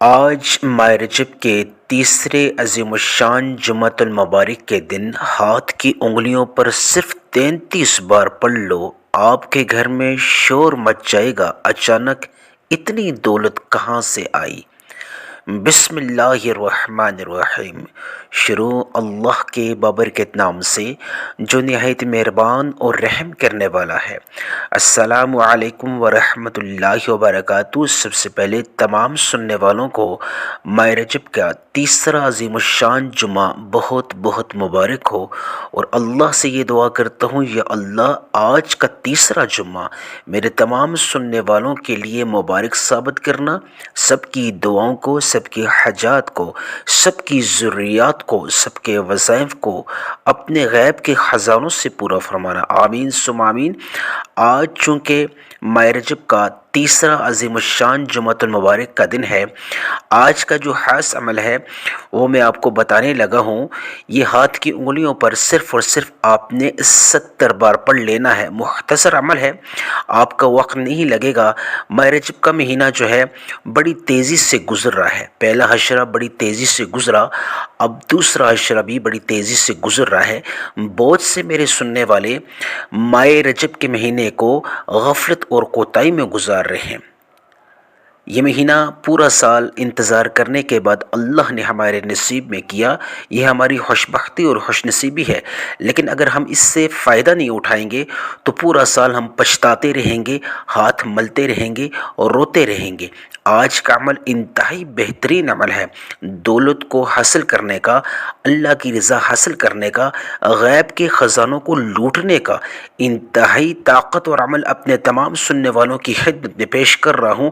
آج ماہ رجب کے تیسرے عظیم الشان جمعۃ المبارک کے دن ہاتھ کی انگلیوں پر صرف 33 بار پڑھ لو، آپ کے گھر میں شور مچ جائے گا۔ اچانک اتنی دولت کہاں سے آئی؟ بسم اللہ الرحمن الرحیم۔ شروع اللہ کے بابرکت نام سے جو نہایت مہربان اور رحم کرنے والا ہے۔ السلام علیکم ورحمۃ اللہ وبرکاتہ۔ سب سے پہلے تمام سننے والوں کو ماہ رجب کا تیسرا عظیم الشان جمعہ بہت بہت مبارک ہو، اور اللہ سے یہ دعا کرتا ہوں یا اللہ آج کا تیسرا جمعہ میرے تمام سننے والوں کے لیے مبارک ثابت کرنا، سب کی دعاؤں کو، سب کی حاجات کو، سب کی ضروریات کو، سب کے وظائف کو اپنے غیب کے خزانوں سے پورا فرمانا، آمین ثم آمین۔ آج چونکہ ماہ رجب کا تیسرا عظیم الشان جمعۃ المبارک کا دن ہے، آج کا جو خاص عمل ہے وہ میں آپ کو بتانے لگا ہوں۔ یہ ہاتھ کی انگلیوں پر صرف اور صرف آپ نے 70 بار پڑھ لینا ہے۔ مختصر عمل ہے، آپ کا وقت نہیں لگے گا۔ ماہ رجب کا مہینہ جو ہے بڑی تیزی سے گزر رہا ہے۔ پہلا حشرہ بڑی تیزی سے گزرا، اب دوسرا حشرہ بھی بڑی تیزی سے گزر رہا ہے۔ بہت سے میرے سننے والے ماہ رجب کے مہینے کو غفلت اور کوتاہی میں گزار رہے ہیں۔ یہ مہینہ پورا سال انتظار کرنے کے بعد اللہ نے ہمارے نصیب میں کیا، یہ ہماری خوش بختی اور خوش نصیبی ہے، لیکن اگر ہم اس سے فائدہ نہیں اٹھائیں گے تو پورا سال ہم پچھتاتے رہیں گے، ہاتھ ملتے رہیں گے اور روتے رہیں گے۔ آج کا عمل انتہائی بہترین عمل ہے، دولت کو حاصل کرنے کا، اللہ کی رضا حاصل کرنے کا، غیب کے خزانوں کو لوٹنے کا انتہائی طاقت اور عمل اپنے تمام سننے والوں کی خدمت میں پیش کر رہا ہوں۔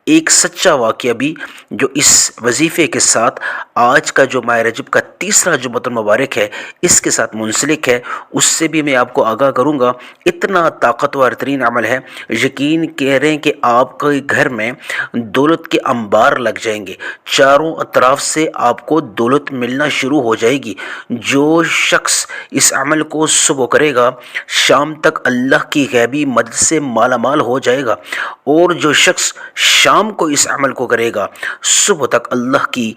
ایک سچا واقعہ بھی جو اس وظیفے کے ساتھ آج کا جو ماہ رجب کا تیسرا جمعۃ المبارک ہے اس کے ساتھ منسلک ہے، اس سے بھی میں آپ کو آگاہ کروں گا۔ اتنا طاقتور ترین عمل ہے، یقین کہہ رہے ہیں کہ آپ کے گھر میں دولت کے انبار لگ جائیں گے، چاروں اطراف سے آپ کو دولت ملنا شروع ہو جائے گی۔ جو شخص اس عمل کو صبح کرے گا شام تک اللہ کی غیبی مدد سے مالا مال ہو جائے گا، اور جو شخص شام کو اس عمل کو کرے گا صبح تک اللہ کی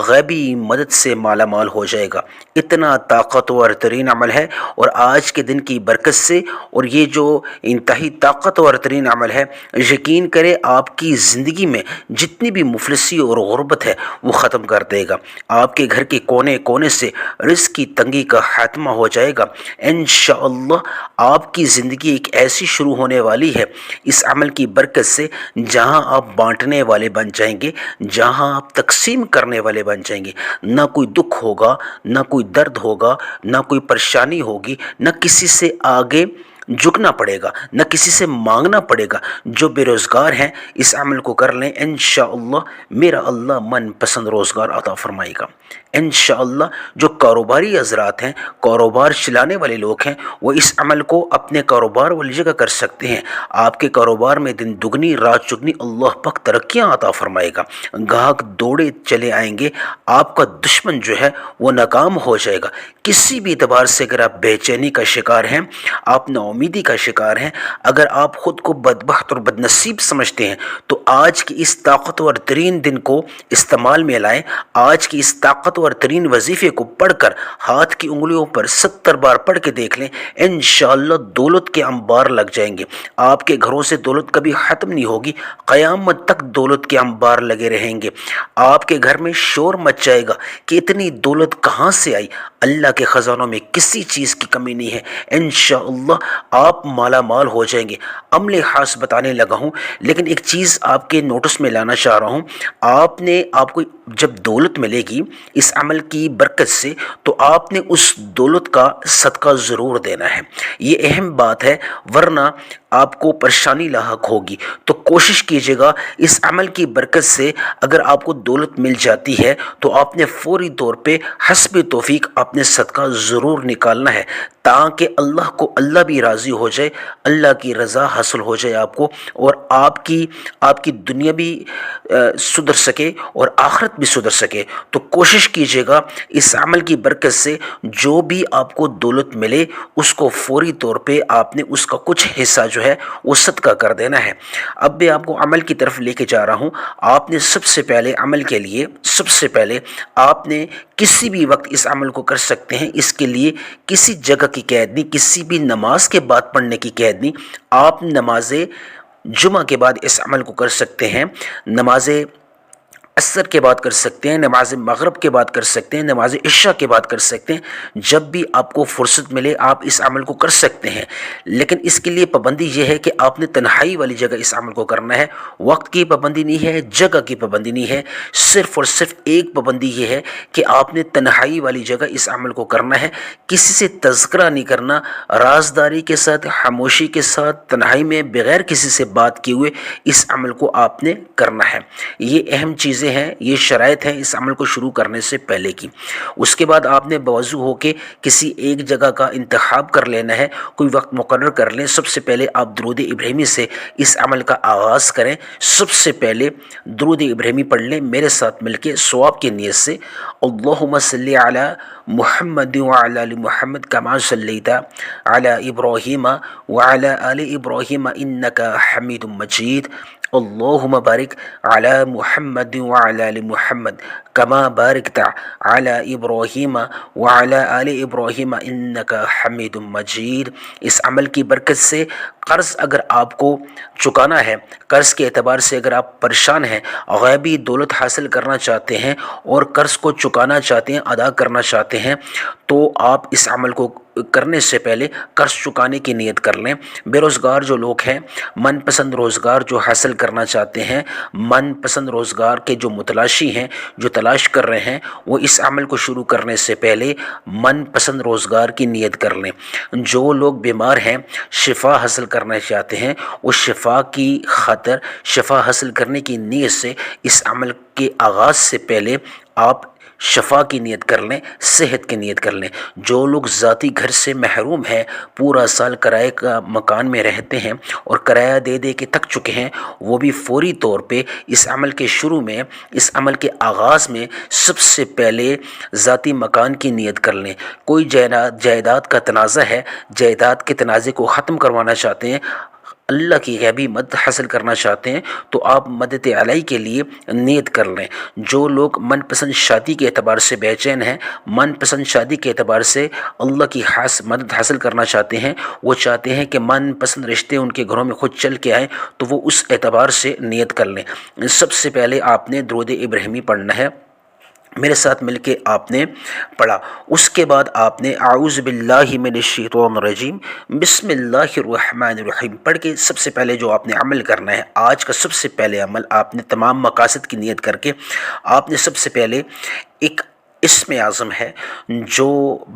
غیبی مدد سے مالا مال ہو جائے گا۔ اتنا طاقتور ترین عمل ہے، اور آج کے دن کی برکت سے، اور یہ جو انتہائی طاقتور ترین عمل ہے، یقین کرے آپ کی زندگی میں جتنی بھی مفلسی اور غربت ہے وہ ختم کر دے گا۔ آپ کے گھر کے کونے کونے سے رزق کی تنگی کا خاتمہ ہو جائے گا۔ انشاءاللہ آپ کی زندگی ایک ایسی شروع ہونے والی ہے اس عمل کی برکت سے، جہاں آپ بانٹنے والے بن جائیں گے، جہاں آپ تقسیم کرنے والے بن جائیں گے۔ نہ کوئی دکھ ہوگا، نہ کوئی درد ہوگا، نہ کوئی پریشانی ہوگی، نہ کسی سے آگے جھکنا پڑے گا، نہ کسی سے مانگنا پڑے گا۔ جو بے روزگار ہیں اس عمل کو کر لیں، انشاءاللہ میرا اللہ من پسند روزگار عطا فرمائے گا۔ انشاءاللہ جو کاروباری حضرات ہیں، کاروبار چلانے والے لوگ ہیں، وہ اس عمل کو اپنے کاروبار والی جگہ کر سکتے ہیں۔ آپ کے کاروبار میں دن دگنی رات چگنی اللہ پاک ترقیاں عطا فرمائے گا، گاہک دوڑے چلے آئیں گے، آپ کا دشمن جو ہے وہ ناکام ہو جائے گا۔ کسی بھی اعتبار سے اگر آپ بے چینی کا شکار ہیں، آپ نا امیدی کا شکار ہیں، اگر آپ خود کو بدبخت اور بدنصیب سمجھتے ہیں، تو آج کی اس طاقتور ترین دن کو استعمال میں لائیں۔ آج کی اس طاقتور ترین وظیفے کو پڑھ کر ہاتھ کی انگلیوں پر 70 بار پڑھ کے دیکھ لیں، انشاءاللہ دولت کے انبار لگ جائیں گے۔ آپ کے گھروں سے دولت کبھی ختم نہیں ہوگی، قیامت تک دولت کے انبار لگے رہیں گے۔ آپ کے گھر میں شور مچ جائے گا کہ اتنی دولت کہاں سے آئی؟ اللہ کے خزانوں میں کسی چیز کی کمی نہیں ہے، انشاءاللہ آپ مالا مال ہو جائیں گے۔ عمل خاص بتانے لگا ہوں، لیکن ایک چیز آپ کے نوٹس میں لانا چاہ رہا ہوں۔ آپ کو جب دولت ملے گی اس عمل کی برکت سے، تو آپ نے اس دولت کا صدقہ ضرور دینا ہے، یہ اہم بات ہے، ورنہ آپ کو پریشانی لاحق ہوگی۔ تو کوشش کیجیے گا اس عمل کی برکت سے اگر آپ کو دولت مل جاتی ہے تو آپ نے فوری طور پہ حسب توفیق آپ نے صدقہ ضرور نکالنا ہے، تاکہ اللہ بھی راضی ہو جائے، اللہ کی رضا حاصل ہو جائے آپ کو، اور آپ کی دنیا بھی سدھر سکے اور آخرت بھی سدھر سکے۔ تو کوشش کیجیے گا اس عمل کی برکت سے جو بھی آپ کو دولت ملے اس کو فوری طور پہ آپ نے اس کا کچھ حصہ جو جو ہے وہ صدقہ کر دینا ہے۔ اب میں آپ کو عمل کی طرف لے کے جا رہا ہوں۔ آپ نے سب سے پہلے عمل کے لیے آپ نے کسی بھی وقت اس عمل کو کر سکتے ہیں، اس کے لیے کسی جگہ کی قید نہیں، کسی بھی نماز کے بعد پڑھنے کی قید نہیں۔ آپ نماز جمعہ کے بعد اس عمل کو کر سکتے ہیں، نماز عصر کے بعد کر سکتے ہیں، نماز مغرب کے بعد کر سکتے ہیں، نماز عشاء کے بعد کر سکتے ہیں، جب بھی آپ کو فرصت ملے آپ اس عمل کو کر سکتے ہیں۔ لیکن اس کے لیے پابندی یہ ہے کہ آپ نے تنہائی والی جگہ اس عمل کو کرنا ہے۔ وقت کی پابندی نہیں ہے، جگہ کی پابندی نہیں ہے، صرف اور صرف ایک پابندی یہ ہے کہ آپ نے تنہائی والی جگہ اس عمل کو کرنا ہے، کسی سے تذکرہ نہیں کرنا، رازداری کے ساتھ، خاموشی کے ساتھ، تنہائی میں بغیر کسی سے بات کیے ہوئے اس عمل کو آپ نے کرنا ہے۔ یہ اہم چیزیں ہیں، یہ شرائط ہیں اس عمل کو شروع کرنے سے پہلے کی۔ اس کے بعد آپ نے بوضو ہو کے کسی ایک جگہ کا انتخاب کر لینا ہے، کوئی وقت مقرر کر لیں۔ سب سے پہلے آپ درود ابراہیمی سے اس عمل کا آغاز کریں۔ سب سے پہلے درود ابراہیمی پڑھ لیں میرے ساتھ مل کے ثواب کی نیت سے۔ اللہم صلی علی محمد وعلی آل محمد کما صلیت علی ابراہیم وعلی آل ابراہیم انک حمید مجید۔ اللہم بارک علی محمد وعلی آل محمد کما بارکت علی ابراہیم وعلی آل ابراہیم انک حمید مجید۔ اس عمل کی برکت سے قرض اگر آپ کو چکانا ہے، قرض کے اعتبار سے اگر آپ پریشان ہیں، غیبی دولت حاصل کرنا چاہتے ہیں اور قرض کو چکانا چاہتے ہیں، ادا کرنا چاہتے ہیں، تو آپ اس عمل کو کرنے سے پہلے قرض چکانے کی نیت کر لیں۔ بے روزگار جو لوگ ہیں، من پسند روزگار جو حاصل کرنا چاہتے ہیں، من پسند روزگار کے جو متلاشی ہیں، جو تلاش کر رہے ہیں، وہ اس عمل کو شروع کرنے سے پہلے من پسند روزگار کی نیت کر لیں۔ جو لوگ بیمار ہیں، شفا حاصل کرنا چاہتے ہیں، وہ شفا کی خاطر، شفا حاصل کرنے کی نیت سے اس عمل کے آغاز سے پہلے آپ شفا کی نیت کر لیں، صحت کی نیت کر لیں۔ جو لوگ ذاتی گھر سے محروم ہیں، پورا سال کرائے کا مکان میں رہتے ہیں اور کرایہ دے دے کے تھک چکے ہیں، وہ بھی فوری طور پہ اس عمل کے شروع میں، اس عمل کے آغاز میں سب سے پہلے ذاتی مکان کی نیت کر لیں۔ کوئی جائیداد کا تنازع ہے، جائیداد کے تنازع کو ختم کروانا چاہتے ہیں، اللہ کی غیبی مدد حاصل کرنا چاہتے ہیں، تو آپ مدد الہی کے لیے نیت کر لیں۔ جو لوگ من پسند شادی کے اعتبار سے بے چین ہیں، من پسند شادی کے اعتبار سے اللہ کی خاص مدد حاصل کرنا چاہتے ہیں، وہ چاہتے ہیں کہ من پسند رشتے ان کے گھروں میں خود چل کے آئیں، تو وہ اس اعتبار سے نیت کر لیں۔ سب سے پہلے آپ نے درود ابراہیمی پڑھنا ہے، میرے ساتھ مل کے آپ نے پڑھا۔ اس کے بعد آپ نے اعوذ باللہ من الشیطان الرجیم بسم اللہ الرحمن الرحیم پڑھ کے سب سے پہلے جو آپ نے عمل کرنا ہے، آج کا سب سے پہلے عمل، آپ نے تمام مقاصد کی نیت کر کے آپ نے سب سے پہلے ایک اسم اعظم ہے جو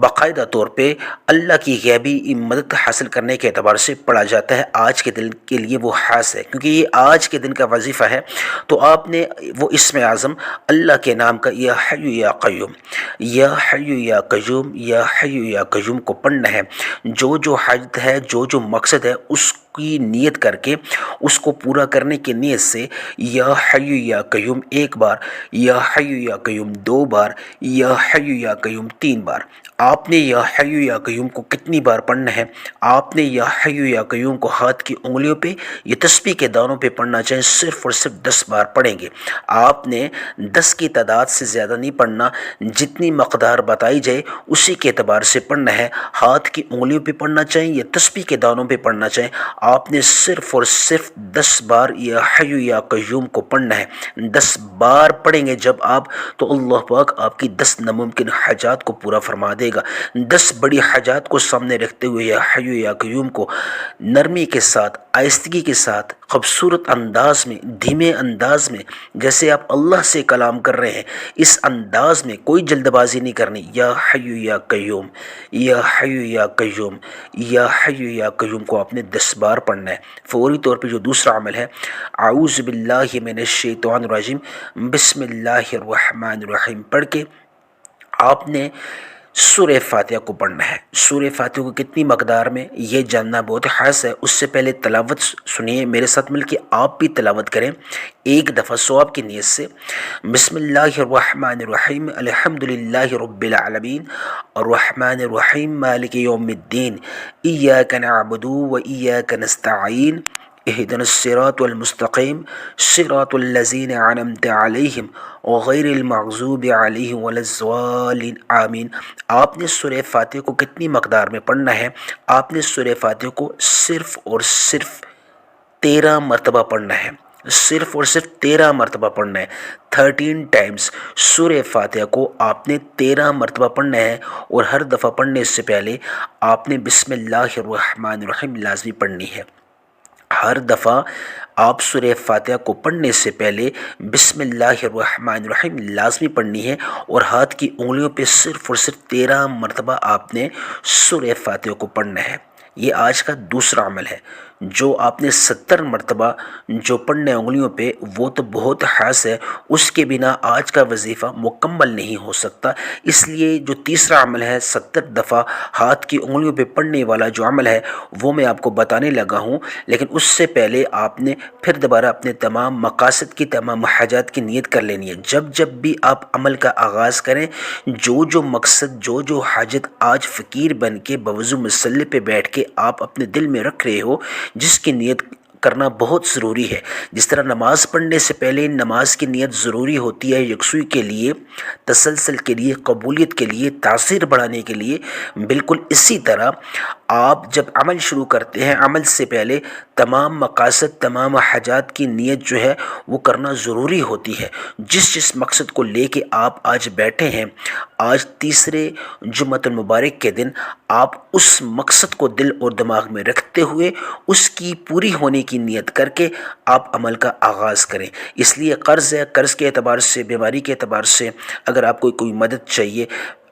باقاعدہ طور پہ اللہ کی غیبی مدد حاصل کرنے کے اعتبار سے پڑھا جاتا ہے، آج کے دن کے لیے وہ خاص ہے کیونکہ یہ آج کے دن کا وظیفہ ہے۔ تو آپ نے وہ اسم اعظم اللہ کے نام کا یا حی یا قیوم، یا حی یا قیوم، یا حی یا قیوم کو پڑھنا ہے۔ جو حاجت ہے، جو مقصد ہے، اس کی نیت کر کے اس کو پورا کرنے کی نیت سے یا حی یا قیوم ایک بار، یا حی یا قیوم دو بار، یا حی یا قیوم تین بار۔ آپ نے یا حی یا قیوم کو کتنی بار پڑھنا ہے؟ آپ نے یا حی یا قیوم کو ہاتھ کی انگلیوں پہ یہ تسبیح کے دانوں پہ پڑھنا چاہیں، صرف اور صرف 10 بار پڑھیں گے۔ آپ نے 10 کی تعداد سے زیادہ نہیں پڑھنا، جتنی مقدار بتائی جائے اسی کے اعتبار سے پڑھنا ہے۔ ہاتھ کی انگلیوں پہ پڑھنا چاہیں یا تسبیح کے دانوں پہ پڑھنا چاہیں، آپ نے صرف اور صرف 10 بار یا حی یا قیوم کو پڑھنا ہے۔ 10 بار پڑھیں گے جب آپ، تو اللہ پاک آپ کی 10 ناممکن حاجات کو پورا فرما دے گا۔ 10 بڑی حاجات کو سامنے رکھتے ہوئے یا حی یا قیوم کو نرمی کے ساتھ، آہستگی کے ساتھ، خوبصورت انداز میں، دھیمے انداز میں، جیسے آپ اللہ سے کلام کر رہے ہیں، اس انداز میں کوئی جلد بازی نہیں کرنی۔ یا حی یا قیوم، یا حی یا قیوم، یا حی یا قیوم کو آپ نے 10 بار پڑھنا ہے۔ فوری طور پہ جو دوسرا عمل ہے، اعوذ باللہ من الشیطان الرجیم بسم اللہ الرحمن الرحیم پڑھ کے آپ نے سورہ فاتحہ کو پڑھنا ہے۔ سورہ فاتحہ کو کتنی مقدار میں یہ جاننا بہت خاص ہے۔ اس سے پہلے تلاوت سنیے میرے ساتھ مل کے، آپ بھی تلاوت کریں ایک دفعہ ثواب کی نیت سے۔ بسم اللہ الرحمن الرحیم، الحمد للہ رب العالمین، الرحمن الرحیم، مالک یوم الدین، ایاک نعبد و ایاک نستعین، اہدنا الصراط المستقیم، صراط الذین انعمت علیہم غیر المغضوب علیہم ولا الضالین، آمین۔ آپ نے سورہ فاتحہ کو کتنی مقدار میں پڑھنا ہے؟ آپ نے سورہ فاتحہ کو صرف اور صرف 13 مرتبہ پڑھنا ہے، صرف اور صرف 13 مرتبہ پڑھنا ہے، 13 ٹائمز۔ سورہ فاتحہ کو آپ نے 13 مرتبہ پڑھنا ہے، اور ہر دفعہ پڑھنے سے پہلے آپ نے بسم اللہ الرحمن الرحیم لازمی پڑھنی ہے۔ ہر دفعہ آپ سورہ فاتحہ کو پڑھنے سے پہلے بسم اللہ الرحمن الرحیم لازمی پڑھنی ہے، اور ہاتھ کی انگلیوں پہ صرف اور صرف 13 مرتبہ آپ نے سورہ فاتحہ کو پڑھنا ہے۔ یہ آج کا دوسرا عمل ہے۔ جو آپ نے 70 مرتبہ جو پڑھنے انگلیوں پہ، وہ تو بہت خاص ہے، اس کے بنا آج کا وظیفہ مکمل نہیں ہو سکتا۔ اس لیے جو تیسرا عمل ہے 70 دفعہ ہاتھ کی انگلیوں پہ پڑھنے والا جو عمل ہے، وہ میں آپ کو بتانے لگا ہوں، لیکن اس سے پہلے آپ نے پھر دوبارہ اپنے تمام مقاصد کی، تمام حاجات کی نیت کر لینی ہے۔ جب بھی آپ عمل کا آغاز کریں، جو مقصد، جو حاجت آج فقیر بن کے بوضو مصلی پہ بیٹھ کے آپ اپنے دل میں رکھ رہے ہو، جس کی نیت کرنا بہت ضروری ہے۔ جس طرح نماز پڑھنے سے پہلے نماز کی نیت ضروری ہوتی ہے، یکسوئی کے لیے، تسلسل کے لیے، قبولیت کے لیے، تاثیر بڑھانے کے لیے، بالکل اسی طرح آپ جب عمل شروع کرتے ہیں، عمل سے پہلے تمام مقاصد، تمام حاجات کی نیت جو ہے وہ کرنا ضروری ہوتی ہے۔ جس مقصد کو لے کے آپ آج بیٹھے ہیں، آج تیسرے جمعۃ المبارک کے دن، آپ اس مقصد کو دل اور دماغ میں رکھتے ہوئے اس کی پوری ہونے کی نیت کر کے آپ عمل کا آغاز کریں۔ اس لیے قرض ہے، قرض کے اعتبار سے، بیماری کے اعتبار سے، اگر آپ کو کوئی مدد چاہیے،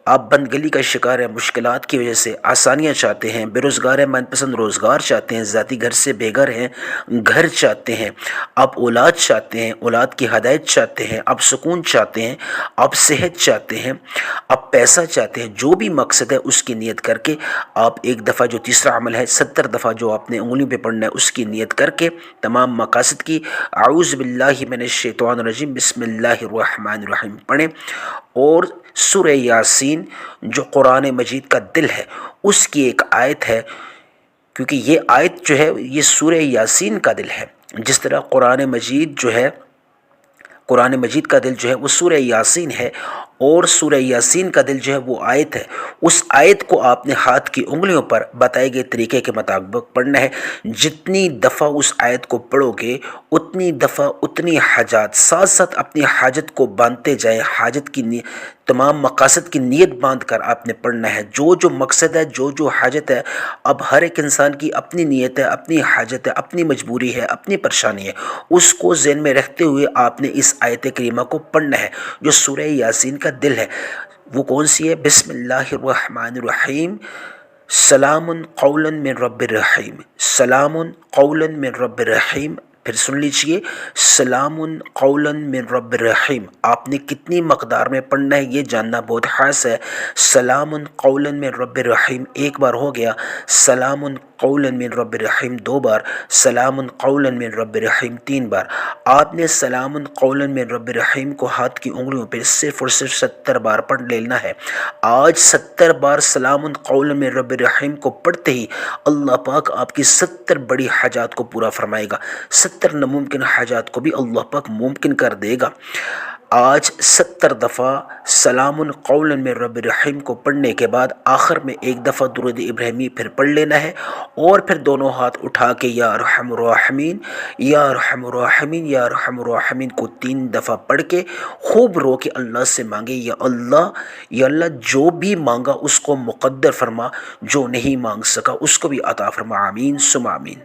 آپ بند گلی کا شکار ہیں، مشکلات کی وجہ سے آسانیاں چاہتے ہیں، بے روزگار ہیں، من پسند روزگار چاہتے ہیں، ذاتی گھر سے بے گھر ہیں، گھر چاہتے ہیں، آپ اولاد چاہتے ہیں، اولاد کی ہدایت چاہتے ہیں، آپ سکون چاہتے ہیں، آپ صحت چاہتے ہیں، آپ پیسہ چاہتے ہیں، جو بھی مقصد ہے اس کی نیت کر کے آپ ایک دفعہ، جو تیسرا عمل ہے 70 دفعہ جو آپ نے انگلیوں پہ پڑھنا ہے، اس کی نیت کر کے تمام مقاصد کی اعوذ باللہ من الشیطان الرجیم بسم اللہ الرحمن الرحیم پڑھیں۔ اور سورہ یاسین جو قرآن مجید کا دل ہے، اس کی ایک آیت ہے، کیونکہ یہ آیت جو ہے یہ سورہ یاسین کا دل ہے۔ جس طرح قرآن مجید جو ہے، قرآن مجید کا دل جو ہے وہ سورہ یاسین ہے، اور سورہ یاسین کا دل جو ہے وہ آیت ہے۔ اس آیت کو آپ نے ہاتھ کی انگلیوں پر بتائے گئے طریقے کے مطابق پڑھنا ہے۔ جتنی دفعہ اس آیت کو پڑھو گے، اتنی دفعہ اتنی حاجات، ساتھ ساتھ اپنی حاجت کو باندھتے جائیں، حاجت کی تمام مقاصد کی نیت باندھ کر آپ نے پڑھنا ہے۔ جو مقصد ہے، جو حاجت ہے، اب ہر ایک انسان کی اپنی نیت ہے، اپنی حاجت ہے، اپنی مجبوری ہے، اپنی پریشانی ہے، اس کو ذہن میں رکھتے ہوئے آپ نے اس آیت کریمہ کو پڑھنا ہے جو سورہ یاسین کا دل ہے۔ وہ کون سی ہے؟ بسم اللہ الرحمن الرحیم، سلام قولا من رب الرحیم، سلام قولا من رب الرحیم۔ پھر سن لیجئے، سلام قولا من رب الرحیم۔ آپ نے کتنی مقدار میں پڑھنا ہے یہ جاننا بہت خاص ہے۔ سلام قولا من رب الرحیم ایک بار ہو گیا، سلام قولا من رب الرحیم 2 بار، سلام قولا من رب الرحیم 3 بار۔ آپ نے سلام قولا من رب الرحیم کو ہاتھ کی انگلیوں پہ صرف اور صرف 70 بار پڑھ لینا ہے۔ آج 70 بار سلام قولا من رب الرحیم کو پڑھتے ہی اللہ پاک آپ کی 70 بڑی حاجات کو پورا فرمائے گا، 70 ناممکن حاجات کو بھی اللہ پاک ممکن کر دے گا۔ آج 70 دفعہ سلام قولا من رب الرحیم کو پڑھنے کے بعد آخر میں ایک دفعہ درود ابراہیمی پھر پڑھ لینا ہے، اور پھر دونوں ہاتھ اٹھا کے یا ارحم الراحمین، یا ارحم الراحمین، یا ارحم الراحمین کو 3 دفعہ پڑھ کے خوب رو کے اللہ سے مانگے، یا اللہ جو بھی مانگا اس کو مقدر فرما، جو نہیں مانگ سکا اس کو بھی عطا فرما، آمین ثم آمین۔